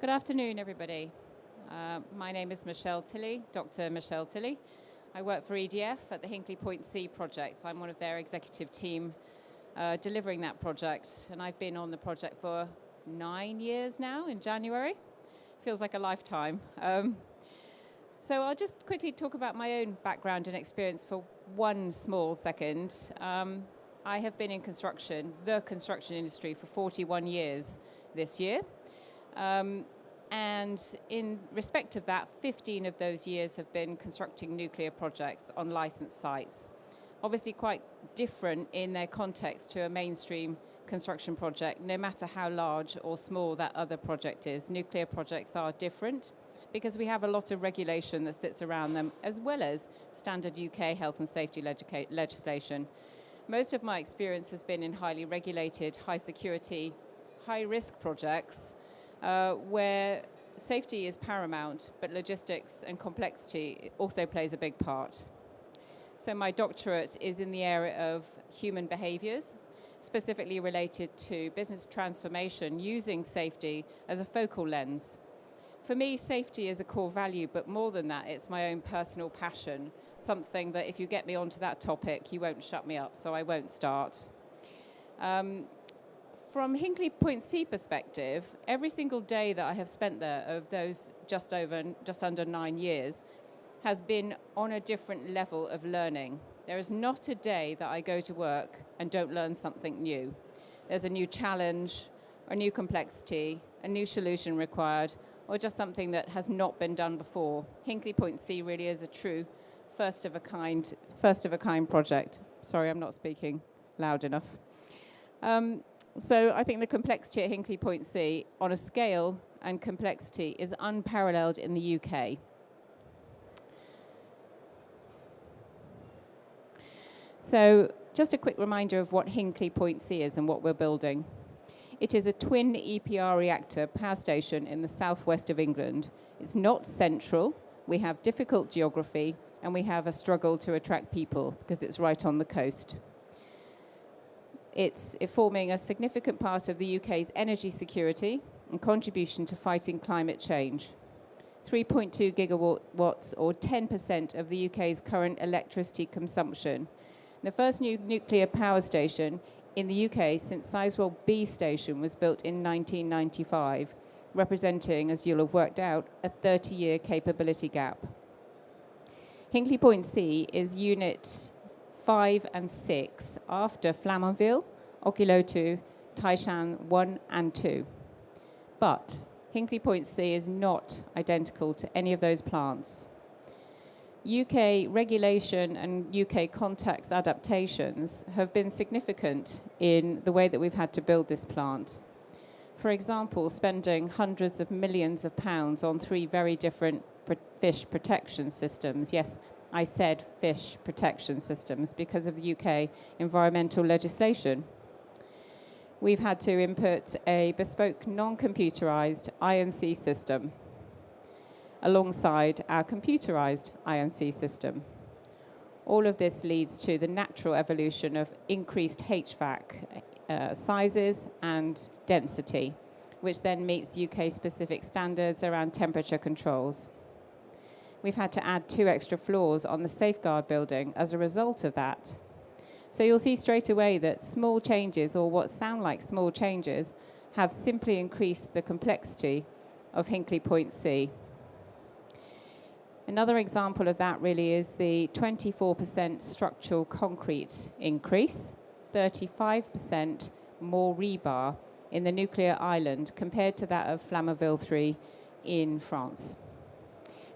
Good afternoon, everybody. My name is Michelle Tilley, Dr. Michelle Tilley. I work for EDF at the Hinkley Point C project. I'm one of their executive team delivering that project, and I've been on the project for 9 years now in January. Feels like a lifetime. So I'll just quickly talk about my own background and experience for one small second. I have been in construction, the construction industry, for 41 years this year. And in respect of that, 15 of those years have been constructing nuclear projects on licensed sites. Obviously quite different in their context to a mainstream construction project, no matter how large or small that other project is. Nuclear projects are different because we have a lot of regulation that sits around them, as well as standard UK health and safety legislation. Most of my experience has been in highly regulated, high security, high risk projects where safety is paramount, but logistics and complexity also plays a big part. So my doctorate is in the area of human behaviors, specifically related to business transformation using safety as a focal lens. For me, safety is a core value, but more than that, it's my own personal passion, something that if you get me onto that topic, you won't shut me up, so I won't start. From Hinkley Point C perspective, every single day that I have spent there of those just under 9 years has been on a different level of learning. There is not a day that I go to work and don't learn something new. There's a new challenge, a new complexity, a new solution required, or just something that has not been done before. Hinkley Point C really is a true first of a kind project. Sorry, I'm not speaking loud enough. So I think the complexity at Hinkley Point C on a scale and complexity is unparalleled in the UK. So just a quick reminder of what Hinkley Point C is and what we're building. It is a twin EPR reactor power station in the southwest of England. It's not central. We have difficult geography, and we have a struggle to attract people because it's right on the coast. It's forming a significant part of the UK's energy security and contribution to fighting climate change. 3.2 gigawatts, or 10% of the UK's current electricity consumption. The first new nuclear power station in the UK since Sizewell B station was built in 1995, representing, as you'll have worked out, a 30-year capability gap. Hinkley Point C is Unit 5 and 6 after Flamanville, Okilotu, Taishan 1 and 2. But Hinkley Point C is not identical to any of those plants. UK regulation and UK context adaptations have been significant in the way that we've had to build this plant. For example, spending hundreds of millions of pounds on 3 very different fish protection systems. Yes, I said fish protection systems because of the UK environmental legislation. We've had to input a bespoke non-computerized INC system alongside our computerized INC system. All of this leads to the natural evolution of increased HVAC sizes and density, which then meets UK-specific standards around temperature controls. We've had to add 2 extra floors on the safeguard building as a result of that. So you'll see straight away that small changes, or what sound like small changes, have simply increased the complexity of Hinkley Point C. Another example of that really is the 24% structural concrete increase, 35% more rebar in the nuclear island compared to that of Flamanville 3 in France.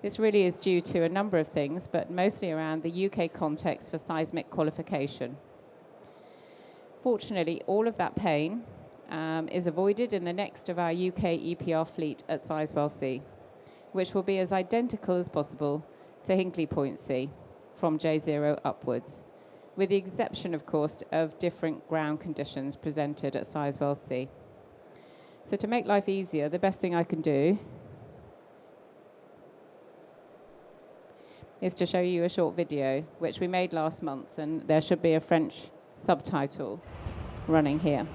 This really is due to a number of things, but mostly around the UK context for seismic qualification. Fortunately, all of that pain is avoided in the next of our UK EPR fleet at Sizewell C, which will be as identical as possible to Hinkley Point C from J0 upwards, with the exception, of course, of different ground conditions presented at Sizewell C. So to make life easier, the best thing I can do is to show you a short video, which we made last month, and there should be a French subtitle running here.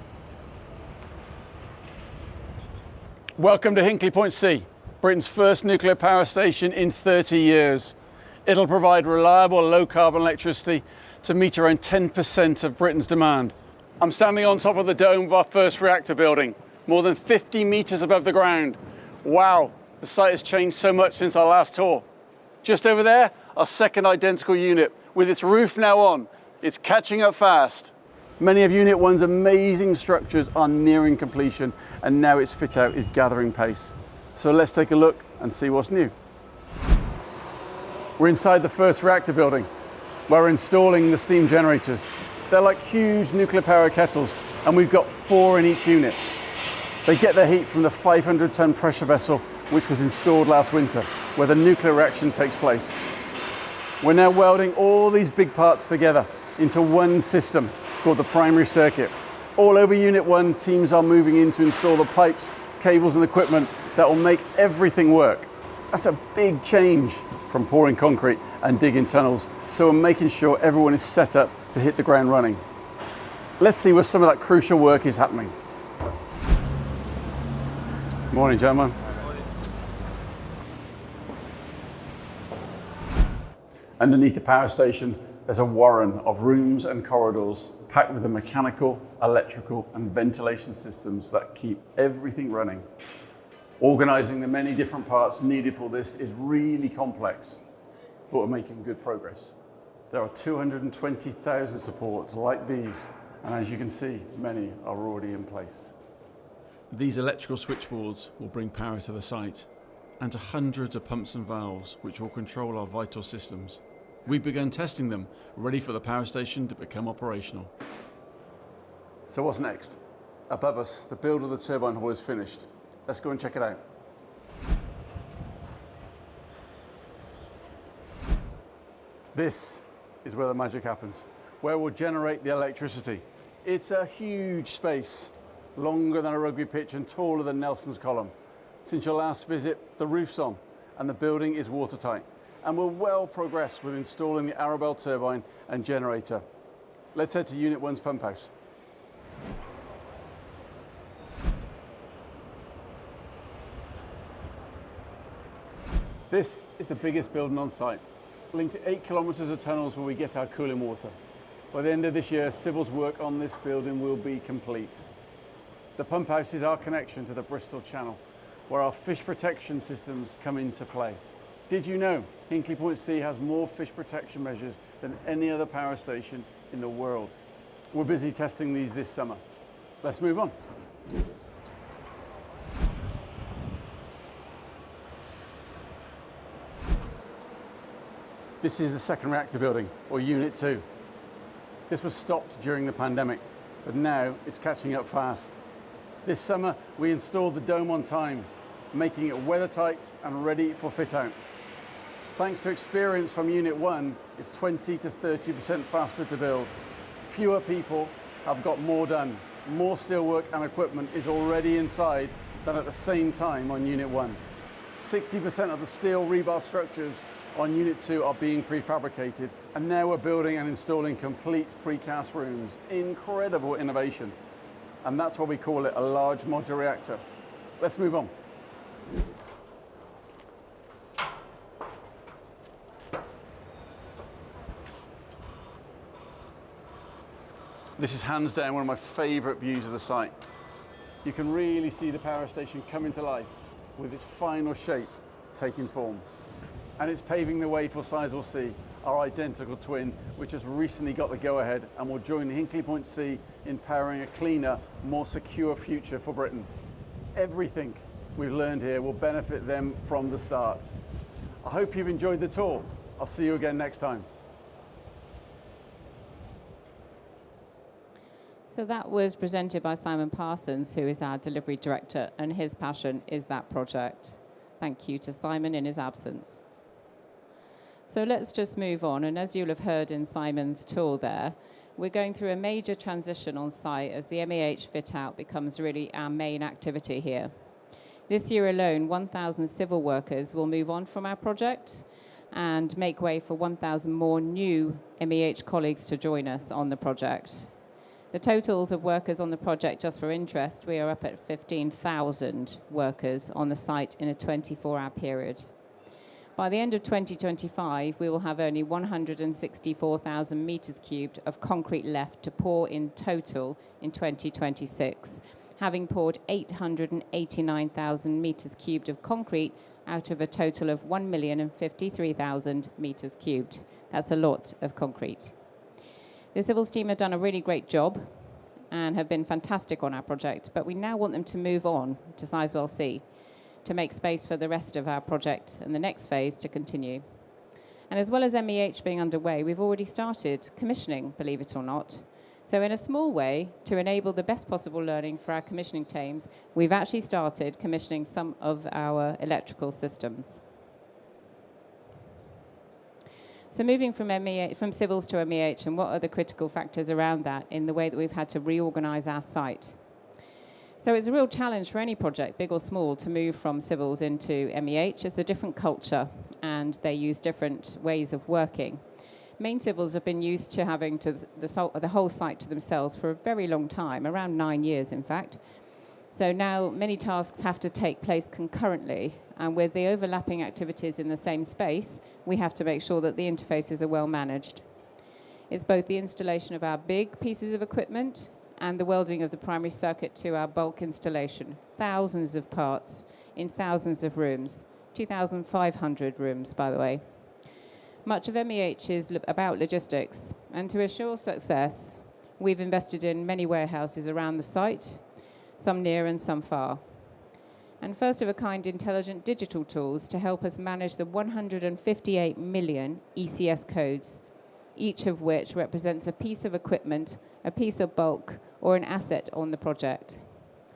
Welcome to Hinkley Point C, Britain's first nuclear power station in 30 years. It'll provide reliable, low-carbon electricity to meet around 10% of Britain's demand. I'm standing on top of the dome of our first reactor building, more than 50 meters above the ground. Wow, the site has changed so much since our last tour. Just over there, our second identical unit, with its roof now on. It's catching up fast. Many of Unit 1's amazing structures are nearing completion, and now its fit out is gathering pace. So let's take a look and see what's new. We're inside the first reactor building, where we're installing the steam generators. They're like huge nuclear power kettles, and we've got 4 in each unit. They get their heat from the 500-ton pressure vessel, which was installed last winter, where the nuclear reaction takes place. We're now welding all these big parts together into one system called the primary circuit. All over Unit 1, teams are moving in to install the pipes, cables and equipment that will make everything work. That's a big change from pouring concrete and digging tunnels, so we're making sure everyone is set up to hit the ground running. Let's see where some of that crucial work is happening. Morning, gentlemen. Underneath the power station, there's a warren of rooms and corridors packed with the mechanical, electrical, and ventilation systems that keep everything running. Organizing the many different parts needed for this is really complex, but we're making good progress. There are 220,000 supports like these, and as you can see, many are already in place. These electrical switchboards will bring power to the site, and to hundreds of pumps and valves which will control our vital systems. We've begun testing them, ready for the power station to become operational. So what's next? Above us, the build of the turbine hall is finished. Let's go and check it out. This is where the magic happens, where we'll generate the electricity. It's a huge space, longer than a rugby pitch and taller than Nelson's column. Since your last visit, the roof's on and the building is watertight. And we're well progressed with installing the Arabelle turbine and generator. Let's head to Unit 1's pump house. This is the biggest building on site, linked to 8 kilometers of tunnels where we get our cooling water. By the end of this year, Civil's work on this building will be complete. The pump house is our connection to the Bristol Channel, where our fish protection systems come into play. Did you know Hinkley Point C has more fish protection measures than any other power station in the world? We're busy testing these this summer. Let's move on. This is the second reactor building, or Unit 2. This was stopped during the pandemic, but now it's catching up fast. This summer, we installed the dome on time, making it weathertight and ready for fit out. Thanks to experience from Unit 1, it's 20 to 30% faster to build. Fewer people have got more done. More steelwork and equipment is already inside than at the same time on Unit 1. 60% of the steel rebar structures on Unit 2 are being prefabricated, and now we're building and installing complete precast rooms. Incredible innovation. And that's why we call it a large modular reactor. Let's move on. This is hands down one of my favorite views of the site. You can really see the power station coming to life with its final shape taking form. And it's paving the way for Sizewell C, our identical twin, which has recently got the go-ahead and will join Hinkley Point C in powering a cleaner, more secure future for Britain. Everything we've learned here will benefit them from the start. I hope you've enjoyed the tour. I'll see you again next time. So that was presented by Simon Parsons, who is our delivery director, and his passion is that project. Thank you to Simon in his absence. So let's just move on. And as you'll have heard in Simon's tour there, we're going through a major transition on site as the MEH fit-out becomes really our main activity here. This year alone, 1,000 civil workers will move on from our project and make way for 1,000 more new MEH colleagues to join us on the project. The totals of workers on the project, just for interest, we are up at 15,000 workers on the site in a 24-hour period. By the end of 2025, we will have only 164,000 meters cubed of concrete left to pour in total in 2026, having poured 889,000 meters cubed of concrete out of a total of 1,053,000 meters cubed. That's a lot of concrete. The civils team have done a really great job and have been fantastic on our project, but we now want them to move on to Sizewell C to make space for the rest of our project and the next phase to continue. And as well as MEH being underway, we've already started commissioning, believe it or not. So in a small way, to enable the best possible learning for our commissioning teams, we've actually started commissioning some of our electrical systems. So moving from civils to MEH, and what are the critical factors around that in the way that we've had to reorganize our site? So it's a real challenge for any project, big or small, to move from civils into MEH. It's a different culture, and they use different ways of working. Main civils have been used to having the whole site to themselves for a very long time, around 9 years, in fact. So now many tasks have to take place concurrently, and with the overlapping activities in the same space, we have to make sure that the interfaces are well managed. It's both the installation of our big pieces of equipment and the welding of the primary circuit to our bulk installation. Thousands of parts in thousands of rooms, 2,500 rooms, by the way. Much of MEH is about logistics, and to assure success, we've invested in many warehouses around the site, some near and some far. And first-of-a-kind intelligent digital tools to help us manage the 158 million ECS codes, each of which represents a piece of equipment, a piece of bulk, or an asset on the project.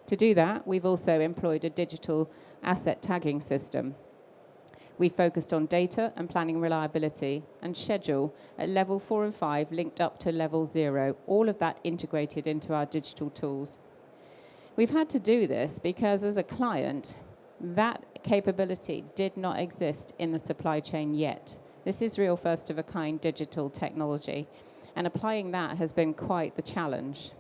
To do that, we've also employed a digital asset tagging system. We focused on data and planning reliability and schedule at level 4 and 5 linked up to level 0, all of that integrated into our digital tools. We've had to do this because as a client, that capability did not exist in the supply chain yet. This is real first-of-a-kind digital technology, and applying that has been quite the challenge.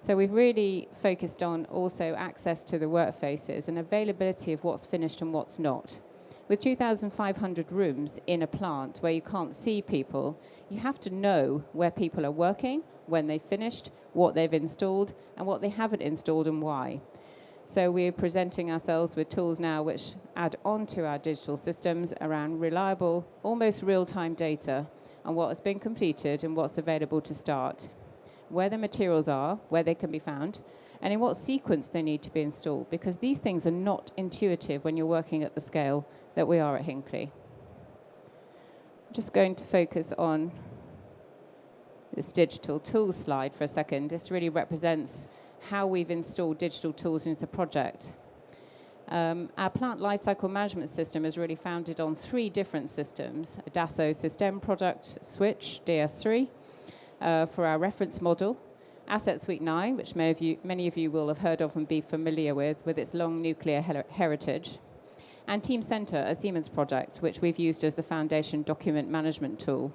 So we've really focused on also access to the workfaces and availability of what's finished and what's not. With 2,500 rooms in a plant where you can't see people, you have to know where people are working, when they've finished, what they've installed, and what they haven't installed and why. So we're presenting ourselves with tools now which add on to our digital systems around reliable, almost real-time data on what has been completed and what's available to start, where the materials are, where they can be found, and in what sequence they need to be installed, because these things are not intuitive when you're working at the scale that we are at Hinkley. I'm just going to focus on this digital tools slide for a second. This really represents how we've installed digital tools into the project. Our plant lifecycle management system is really founded on 3 different systems: a Dassault System product switch, DS3, for our reference model, Asset Suite 9, which many of you will have heard of and be familiar with its long nuclear heritage, and Team Center, a Siemens product, which we've used as the foundation document management tool.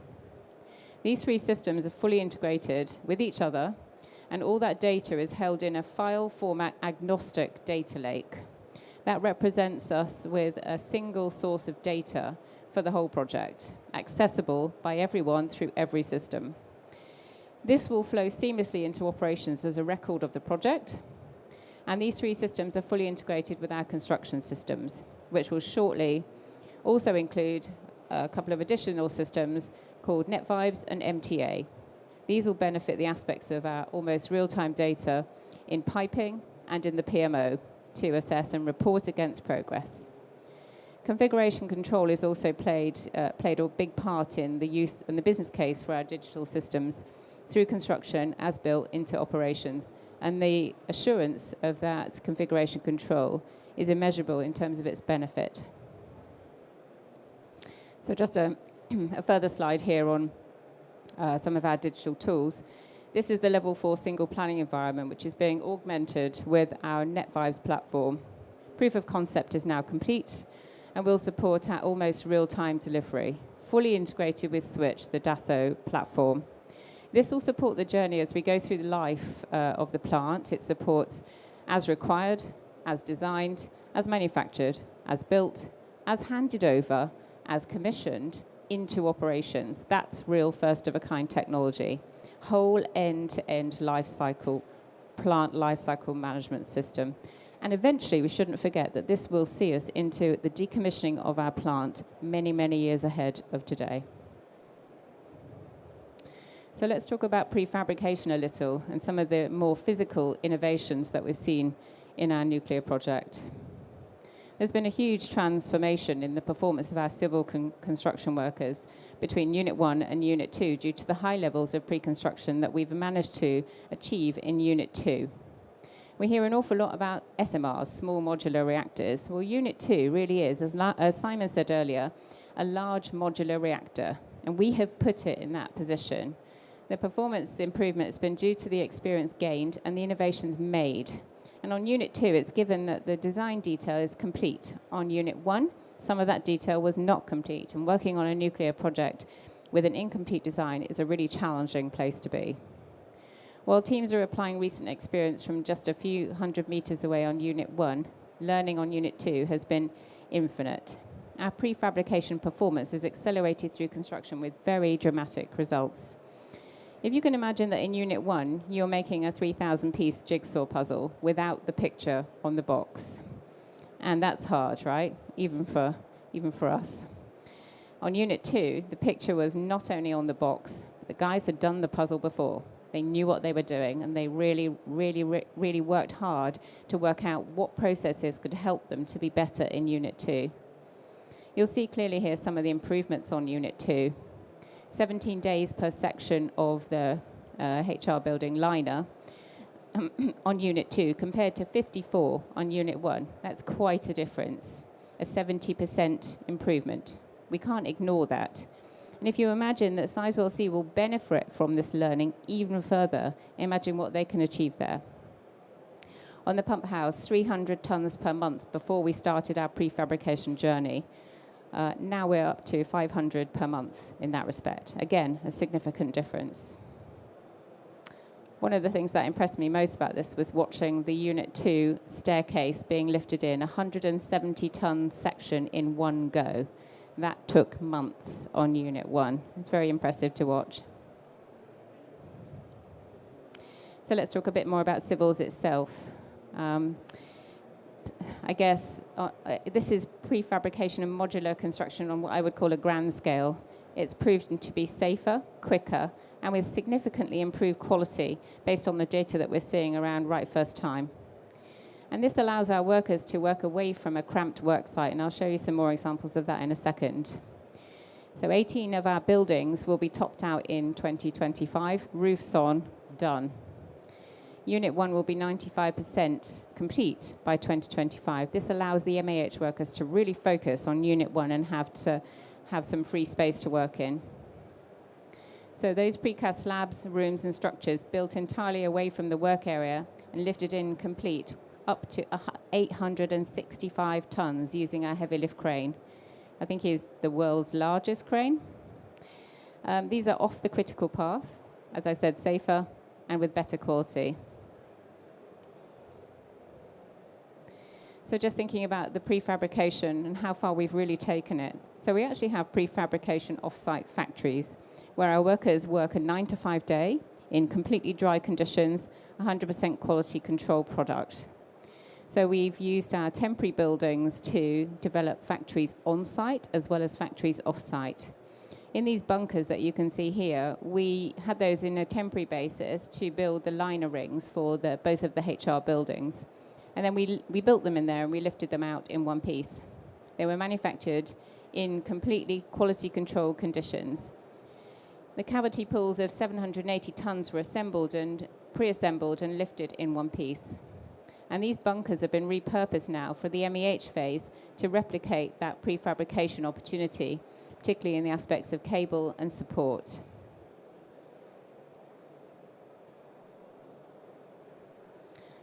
These 3 systems are fully integrated with each other, and all that data is held in a file format agnostic data lake. That represents us with a single source of data for the whole project, accessible by everyone through every system. This will flow seamlessly into operations as a record of the project, and these 3 systems are fully integrated with our construction systems, which will shortly also include a couple of additional systems called NetVibes and MTA. These will benefit the aspects of our almost real-time data in piping and in the PMO to assess and report against progress. Configuration control is also played a big part in the use and the business case for our digital systems through construction as built into operations. And the assurance of that configuration control is immeasurable in terms of its benefit. So just a further slide here on some of our digital tools. This is the level 4 single planning environment, which is being augmented with our NetVibes platform. Proof of concept is now complete and will support our almost real-time delivery, fully integrated with Switch, the Dassault platform. This will support the journey as we go through the life of the plant. It supports as required, as designed, as manufactured, as built, as handed over, as commissioned into operations. That's real first-of-a-kind technology. Whole end-to-end life cycle, plant life cycle management system. And eventually, we shouldn't forget that this will see us into the decommissioning of our plant many, many years ahead of today. So let's talk about prefabrication a little and some of the more physical innovations that we've seen in our nuclear project. There's been a huge transformation in the performance of our civil construction workers between Unit 1 and Unit 2 due to the high levels of pre-construction that we've managed to achieve in Unit 2. We hear an awful lot about SMRs, small modular reactors. Well, Unit 2 really is, as Simon said earlier, a large modular reactor, and we have put it in that position. The performance improvement has been due to the experience gained and the innovations made. And on Unit 2, it's given that the design detail is complete. On Unit 1, some of that detail was not complete, and working on a nuclear project with an incomplete design is a really challenging place to be. While teams are applying recent experience from just a few hundred meters away on Unit 1, learning on Unit 2 has been infinite. Our prefabrication performance is accelerated through construction with very dramatic results. If you can imagine that in Unit 1, you're making a 3,000-piece jigsaw puzzle without the picture on the box. And that's hard, right? Even for us. On Unit 2, the picture was not only on the box, but the guys had done the puzzle before. They knew what they were doing, and they really worked hard to work out what processes could help them to be better in Unit 2. You'll see clearly here some of the improvements on Unit 2. 17 days per section of the HR building liner on Unit 2 compared to 54 on Unit 1. That's quite a difference, a 70% improvement. We can't ignore that. And if you imagine that Sizewell C will benefit from this learning even further, imagine what they can achieve there. On the pump house, 300 tons per month before we started our prefabrication journey. Now we're up to 500 per month in that respect. Again, a significant difference. One of the things that impressed me most about this was watching the Unit 2 staircase being lifted in, a 170-ton section in one go. That took months on Unit 1. It's very impressive to watch. So let's talk a bit more about civils itself. I guess this is prefabrication and modular construction on what I would call a grand scale. It's proven to be safer, quicker, and with significantly improved quality based on the data that we're seeing around right first time. And this allows our workers to work away from a cramped work site, and I'll show you some more examples of that in a second. So 18 of our buildings will be topped out in 2025, roofs on, done. Unit 1 will be 95% complete by 2025. This allows the MAH workers to really focus on Unit 1 and have some free space to work in. So those precast slabs, rooms and structures built entirely away from the work area and lifted in complete up to 865 tons using our heavy lift crane. I think is the world's largest crane. These are off the critical path, as I said, safer and with better quality. So just thinking about the prefabrication and how far we've really taken it. So we actually have prefabrication off-site factories where our workers work a 9-to-5 day in completely dry conditions, 100% quality control product. So we've used our temporary buildings to develop factories on-site as well as factories off-site. In these bunkers that you can see here, we had those in a temporary basis to build the liner rings for both of the HR buildings. And then we built them in there and we lifted them out in one piece. They were manufactured in completely quality control conditions. The cavity pools of 780 tons were assembled and pre-assembled and lifted in one piece. And these bunkers have been repurposed now for the MEH phase to replicate that prefabrication opportunity, particularly in the aspects of cable and support.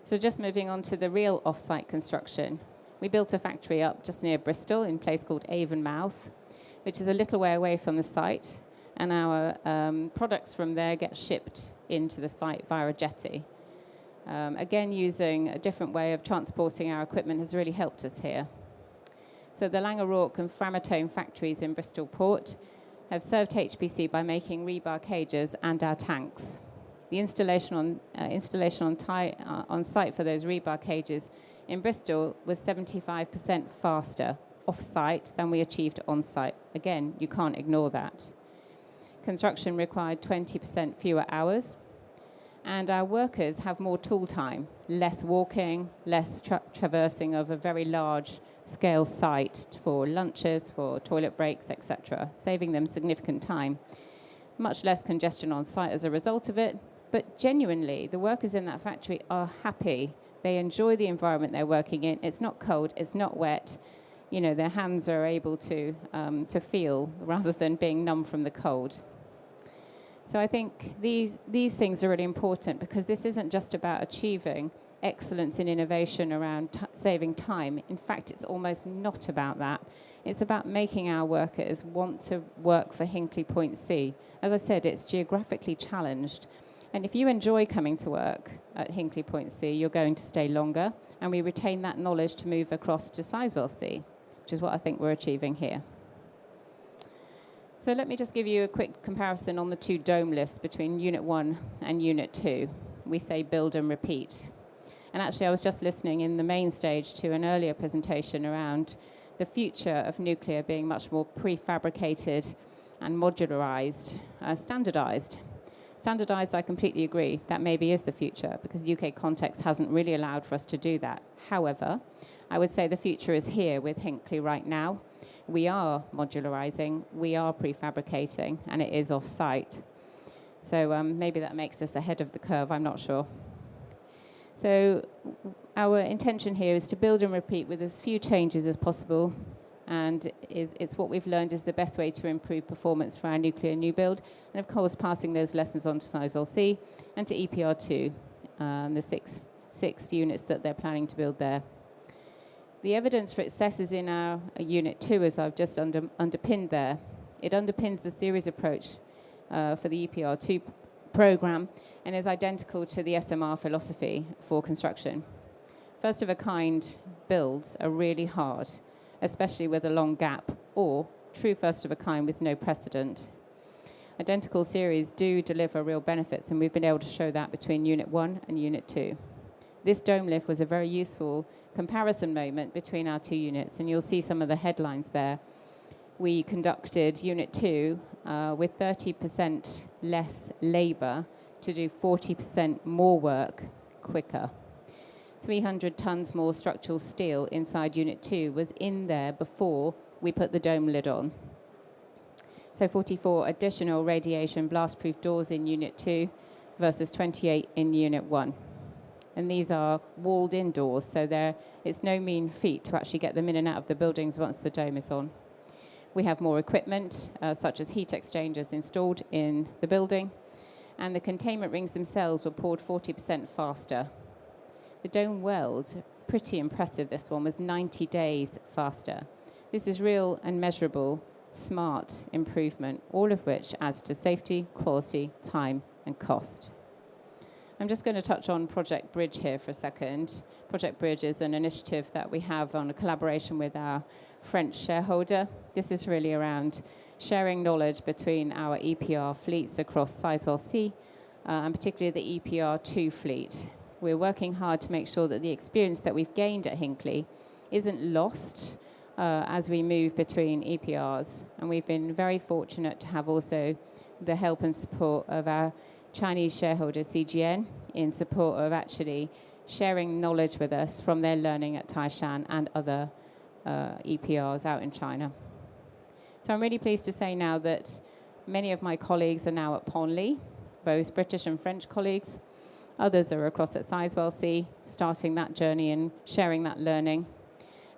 So just moving on to the real off-site construction. We built a factory up just near Bristol in a place called Avonmouth, which is a little way away from the site. and our products from there get shipped into the site via a jetty. Again, using a different way of transporting our equipment has really helped us here. So the Langerook and Framatome factories in Bristol Port have served HPC by making rebar cages and our tanks. The installation on site for those rebar cages in Bristol was 75% faster off-site than we achieved on-site. Again, you can't ignore that. Construction required 20% fewer hours, and our workers have more tool time, less walking, less traversing of a very large scale site for lunches, for toilet breaks, etc., saving them significant time. Much less congestion on site as a result of it, but genuinely, the workers in that factory are happy. They enjoy the environment they're working in. It's not cold, it's not wet. You know, their hands are able to feel rather than being numb from the cold. So I think these things are really important, because this isn't just about achieving excellence in innovation around saving time. In fact, it's almost not about that. It's about making our workers want to work for Hinkley Point C. As I said, it's geographically challenged. And if you enjoy coming to work at Hinkley Point C, you're going to stay longer, and we retain that knowledge to move across to Sizewell C, which is what I think we're achieving here. So let me just give you a quick comparison on the two dome lifts between Unit 1 and Unit 2. We say build and repeat. And actually, I was just listening in the main stage to an earlier presentation around the future of nuclear being much more prefabricated and modularized, standardized. Standardized, I completely agree. That maybe is the future, because UK context hasn't really allowed for us to do that. However, I would say the future is here with Hinkley right now. We are modularizing, we are prefabricating, and it is off-site. So maybe that makes us ahead of the curve, I'm not sure. So our intention here is to build and repeat with as few changes as possible, and it's what we've learned is the best way to improve performance for our nuclear new build, and of course passing those lessons on to Sizewell C and to EPR2, the six units that they're planning to build there. The evidence for success is in our Unit 2, as I've just underpinned there. It underpins the series approach for the EPR2 program and is identical to the SMR philosophy for construction. First-of-a-kind builds are really hard, especially with a long gap, or true first-of-a-kind with no precedent. Identical series do deliver real benefits, and we've been able to show that between Unit 1 and Unit 2. This dome lift was a very useful comparison moment between our two units, and you'll see some of the headlines there. We conducted Unit 2 with 30% less labour to do 40% more work quicker. 300 tons more structural steel inside Unit 2 was in there before we put the dome lid on. So 44 additional radiation blast-proof doors in Unit 2 versus 28 in Unit 1. And these are walled-in doors, so it's no mean feat to actually get them in and out of the buildings once the dome is on. We have more equipment, such as heat exchangers installed in the building, and the containment rings themselves were poured 40% faster. The dome weld, pretty impressive this one, was 90 days faster. This is real and measurable, smart improvement, all of which adds to safety, quality, time, and cost. I'm just going to touch on Project Bridge here for a second. Project Bridge is an initiative that we have on a collaboration with our French shareholder. This is really around sharing knowledge between our EPR fleets across Sizewell C, and particularly the EPR2 fleet. We're working hard to make sure that the experience that we've gained at Hinkley isn't lost as we move between EPRs. And we've been very fortunate to have also the help and support of our Chinese shareholder CGN in support of actually sharing knowledge with us from their learning at Taishan and other EPRs out in China. So I'm really pleased to say now that many of my colleagues are now at Ponley, both British and French colleagues. Others are across at Sizewell C, starting that journey and sharing that learning.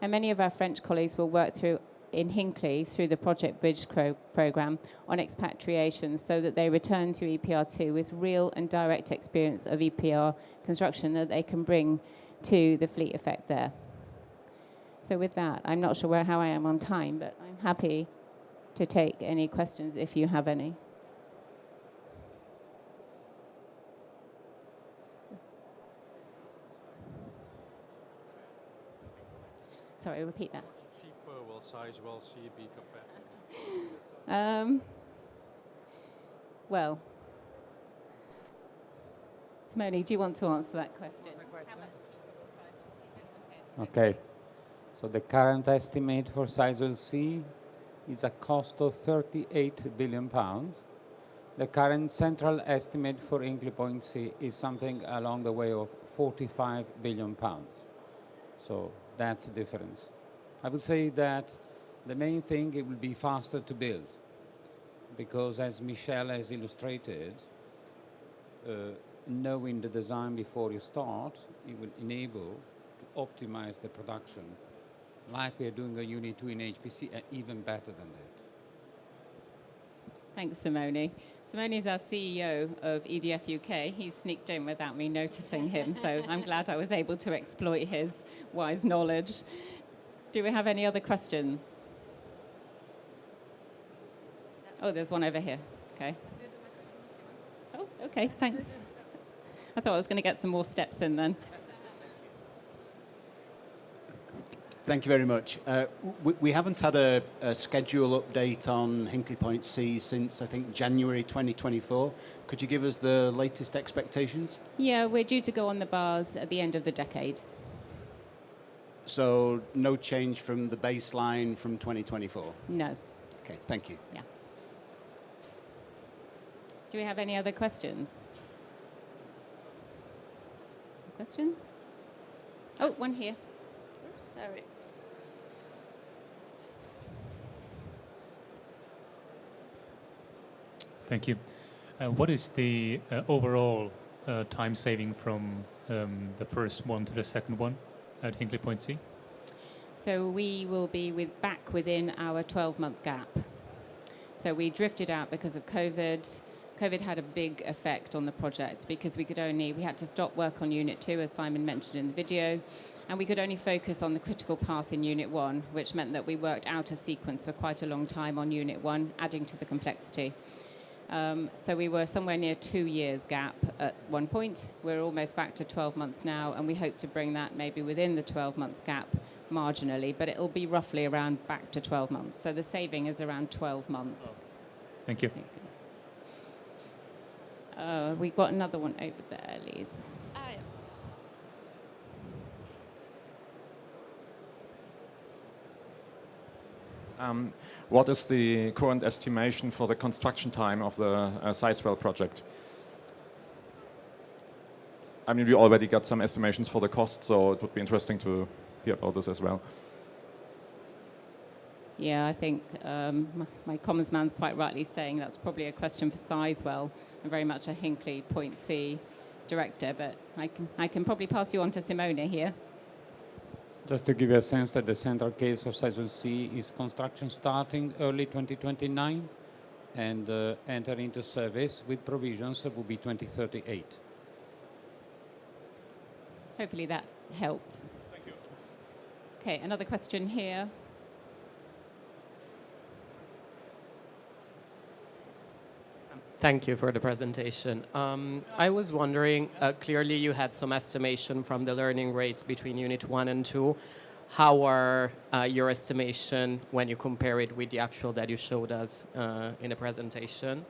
And many of our French colleagues will work through in Hinkley through the Project Bridge program on expatriation, so that they return to EPR2 with real and direct experience of EPR construction that they can bring to the fleet effect there. So with that, I'm not sure how I am on time, but I'm happy to take any questions if you have any. Sorry, repeat that. Cheaper will Sizewell C be compared? Well, Simone, do you want to answer that question? How much cheaper will Sizewell C be compared to Okay. So the current estimate for Sizewell C is a cost of 38 billion pounds. The current central estimate for Hinkley Point C is something along the way of 45 billion pounds. So that's the difference. I would say that the main thing, it will be faster to build, because as Michelle has illustrated, knowing the design before you start, it will enable to optimize the production, like we are doing on Unit 2 in HPC, and even better than that. Thanks, Simone. Simone is our CEO of EDF UK. He sneaked in without me noticing him, so I'm glad I was able to exploit his wise knowledge. Do we have any other questions? Oh, there's one over here. Okay. Oh, okay, thanks. I thought I was going to get some more steps in then. Thank you very much. We haven't had a schedule update on Hinkley Point C since, I think, January 2024. Could you give us the latest expectations? Yeah, we're due to go on the bars at the end of the decade. So no change from the baseline from 2024? No. Okay, thank you. Yeah. Do we have any other questions? Questions? Oh, one here. Sorry. Thank you. What is the overall time saving from the first one to the second one at Hinkley Point C? So we will be back within our 12-month gap. So we drifted out because of COVID. COVID had a big effect on the project because we had to stop work on Unit 2, as Simon mentioned in the video, and we could only focus on the critical path in Unit 1, which meant that we worked out of sequence for quite a long time on Unit 1, adding to the complexity. So we were somewhere near 2 years gap at one point. We're almost back to 12 months now, and we hope to bring that maybe within the 12 months gap marginally, but it'll be roughly around back to 12 months. So the saving is around 12 months. Thank you. We've got another one over there, Lise. What is the current estimation for the construction time of the Sizewell project? I mean, we already got some estimations for the cost, so it would be interesting to hear about this as well. Yeah, I think my Commons man's quite rightly saying that's probably a question for Sizewell. I'm very much a Hinkley Point C director, but I can probably pass you on to Simone here. Just to give you a sense that the central case for Sizewell C is construction starting early 2029 and enter into service with provisions that will be 2038. Hopefully that helped. Thank you. Okay, another question here. Thank you for the presentation. I was wondering, clearly you had some estimation from the learning rates between Unit 1 and 2. How are your estimation when you compare it with the actual that you showed us in the presentation?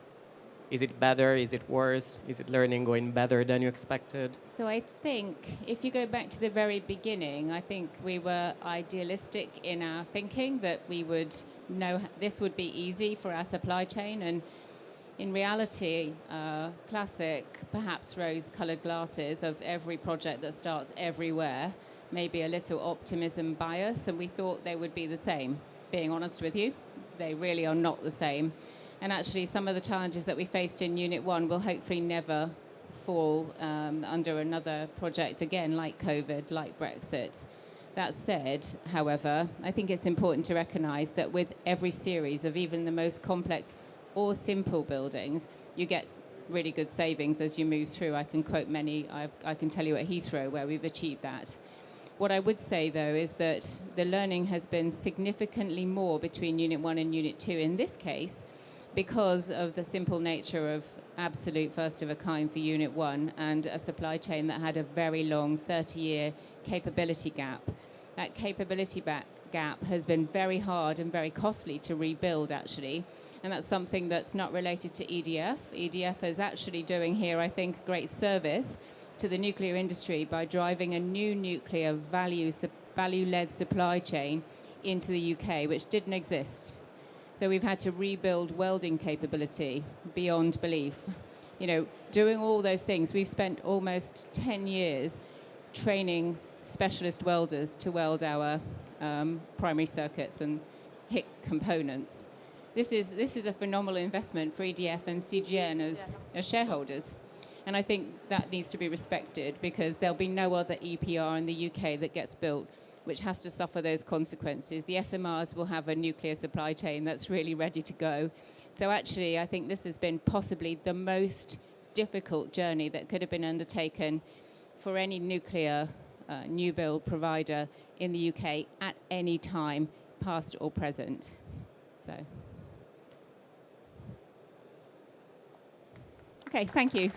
Is it better? Is it worse? Is it learning going better than you expected? So I think if you go back to the very beginning, I think we were idealistic in our thinking that we would know this would be easy for our supply chain, and in reality, classic, perhaps rose-coloured glasses of every project that starts everywhere, maybe a little optimism bias, and we thought they would be the same. Being honest with you, they really are not the same. And actually, some of the challenges that we faced in Unit 1 will hopefully never fall under another project again, like COVID, like Brexit. That said, however, I think it's important to recognise that with every series of even the most complex or simple buildings, you get really good savings as you move through. I can quote many. I can tell you at Heathrow where we've achieved that. What I would say, though, is that the learning has been significantly more between Unit 1 and Unit 2 in this case because of the simple nature of absolute first of a kind for Unit 1 and a supply chain that had a very long 30-year capability gap. that capability gap has been very hard and very costly to rebuild, actually. And that's something that's not related to EDF. EDF is actually doing here, I think, a great service to the nuclear industry by driving a new nuclear value-led supply chain into the UK, which didn't exist. So we've had to rebuild welding capability beyond belief. You know, doing all those things, we've spent almost 10 years training specialist welders to weld our primary circuits and HIC components. This is a phenomenal investment for EDF and CGN as shareholders. And I think that needs to be respected, because there'll be no other EPR in the UK that gets built which has to suffer those consequences. The SMRs will have a nuclear supply chain that's really ready to go. So actually, I think this has been possibly the most difficult journey that could have been undertaken for any nuclear new build provider in the UK at any time, past or present. So, okay, thank you.